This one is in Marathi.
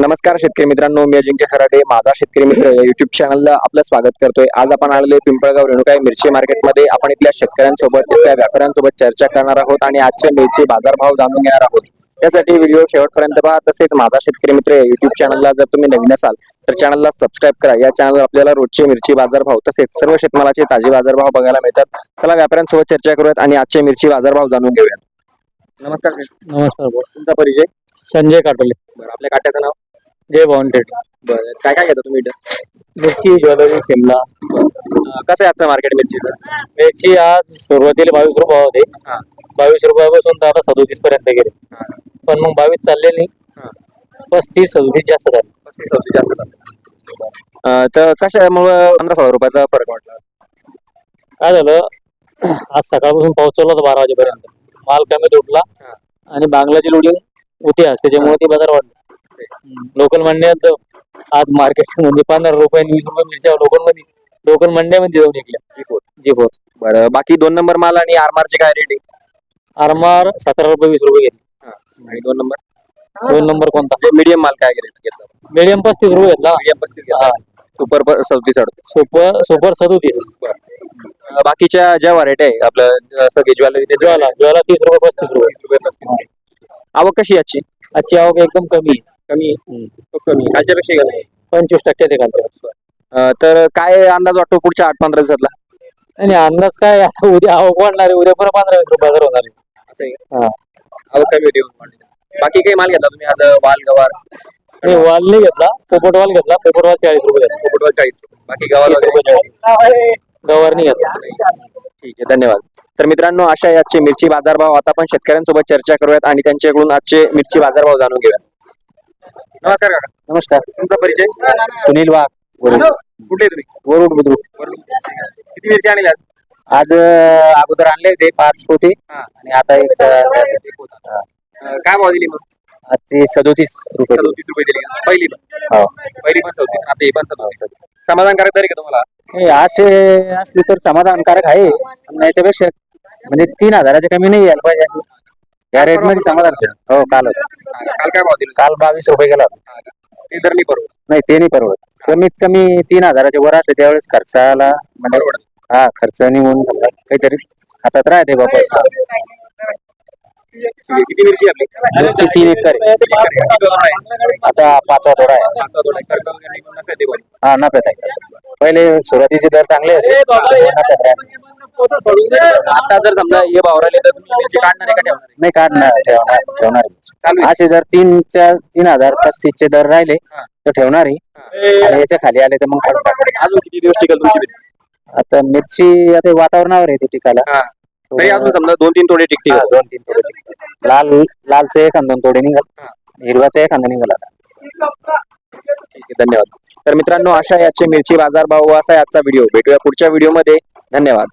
नमस्कार शेतकरी मित्रांनो, मी अजिंक्य खराडे माझा शेतकरी मित्र या युट्यूब चॅनलला आपलं स्वागत करतोय। आज आपण आलेले पिंपळगाव रेणुकाई मिरची मार्केटमध्ये आपण इथल्या शेतकऱ्यांसोबत इथल्या व्यापाऱ्यांसोबत चर्चा करणार आहोत आणि आजचे मिरची बाजारभाव जाणून घेणार आहोत। त्यासाठी व्हिडिओ शेवटपर्यंत पहा। तसेच माझा शेतकरी मित्र या युट्यूब चॅनलला जर तुम्ही नवीन असाल तर चॅनलला सबस्क्राईब करा। या चॅनलवर आपल्याला रोजचे मिरची बाजारभाव तसेच सर्व शेतमालाचे ताजे बाजारभाव बघायला मिळतात। चला व्यापाऱ्यांसोबत चर्चा करूयात आणि आजचे मिरची बाजारभाव जाणून घेऊयात। नमस्कार। नमस्कार भाऊ. तुमचा परिचय? संजय काटोले. बरं, आपल्या काट्याचं नाव? जय वॉन्टेड. बरं, काय काय घेता तुम्ही इथं? मिरची, ज्वेलरी, शिमला. कसं आहे आजचं मार्केट मिरचीचं? मिरची आज सुरुवातीला 22 रुपये होते. 22 रुपयापासून तर आता 37 पर्यंत गेले. पण मग 22 चालले नाही. 35-37 जास्त झाले. 35-37 जास्त झालं. तर कशामुळे 15-16 रुपयाचा फरक वाटला? काय झालं, आज सकाळपासून पाऊस चालू होता 12 वाजेपर्यंत. माल कमी तुटला आणि बांगलाची लोडिंग होती आज, त्याच्यामुळे ते बाजार वाढले. लोकल मंड्यात आज मार्केट म्हणजे 15 रुपये 20 रुपये मिरच्या लोकल मंड्यामध्ये जाऊन निघल्या. जी4. बरं, बाकी 2 नंबर माल आणि आरमारचे काय रेट आहे? आरमार 17 रुपये 20 रुपये घेतले. आणि 2 नंबर? 2 नंबर कोणता? मीडियम माल काय घेतला? मीडियम 35 रुपये घेतला. मीडियम 35 घेतला. Super 37 super 37. बाकीच्या ज्या व्हरायटी आहे आपलं जसं की ज्वेलरी ज्वाला 30 रुपये 35 रुपये. आवक कशी याची? आजची आवक एकदम कमी. खूप कमी, कालच्यापेक्षा कमी. 25% ते खालच्या. तर काय अंदाज वाटतो पुढच्या 8-15 दिवसातला? आणि अंदाज काय, आता उद्या आवक वाढणार आहे, उद्या परत 15-20 रुपये बाजार होणार आहे. असं आहे. आवक कमी होती. बाकी काही माल घेतला तुम्ही आज? वाल, गवार? आणि वाल नाही घेतला, पोपटवाल घेतला. पोपटवाल 40 रुपये घेतला. पोपटवाल 40 रुपये. बाकी गवार 20 रुपये. गवार नाही घेतला. ठीक आहे, धन्यवाद। तर मित्रांनो, अशा आजचे मिरची बाजारभाव आता आपण शेतकऱ्यांसोबत चर्चा करूयात आणि त्यांच्याकडून आजचे मिरची बाजारभाव जाणून घेऊयात। नमस्कार काका। नमस्कार. तुमचा परिचय? सुनील वाघ. कुठे तुम्ही? वरुड बुद्रुक. किती मिरची आणली आज? आज अगोदर आणले होते 5 पोते आणि आता एक काय भाव दिली मग? आज ते 37 रुपये. 37 रुपये दिली. पहिली हो. पहिली पण 37, आता हे पण 37. समाधानकारक तरी का तुम्हाला? हे असे असले तर समाधानकारक आहे. पण याच्यापेक्षा म्हणजे 3000च्या कमी नाही यायला पाहिजे असं. या रेट मध्ये समाधान. हो, काल काल काय भाव दिला? काल 22 रुपये गेला होता. ते दर नाही परवडत. नाही, ते नाही परवडत. कमीत कमी 3000च्या वर असले त्यावेळेस खर्चाला म्हणजे खर्च निघून समजा काहीतरी हातात राहते बाबा. किती मिरची आपली? 3 एकर आता 5वा तोडा आहे. हा, नफ्यात आहे. पहिले सुरुवातीचे दर चांगले होते, नफ्यात राहिले. आता जर समजा हे भाव राहिले तर तुम्ही मिरची काढणार आहे का ठेवणार? नाही काढणार, ठेवणार. असे जर 3035 चे दर राहिले तर ठेवणार आहे आणि याच्या खाली आले तर मग काढून टाकणार. अजून किती दिवस टिकल तुमची मिरची? आता मिरची आता वातावरणावर आहे ती टिकायला. तरी अजून समजा 2-3 तोडे टिकते. 2-3 तोडे टिकते. लालचं 1-2 तोडे निघाल, हिरवाचं 1-2 निघाला. ठीक आहे, धन्यवाद। तर मित्रांनो, अशा याचे मिरची बाजारभाव असा आहे आजचा व्हिडिओ। भेटूया पुढच्या व्हिडिओमध्ये। धन्यवाद।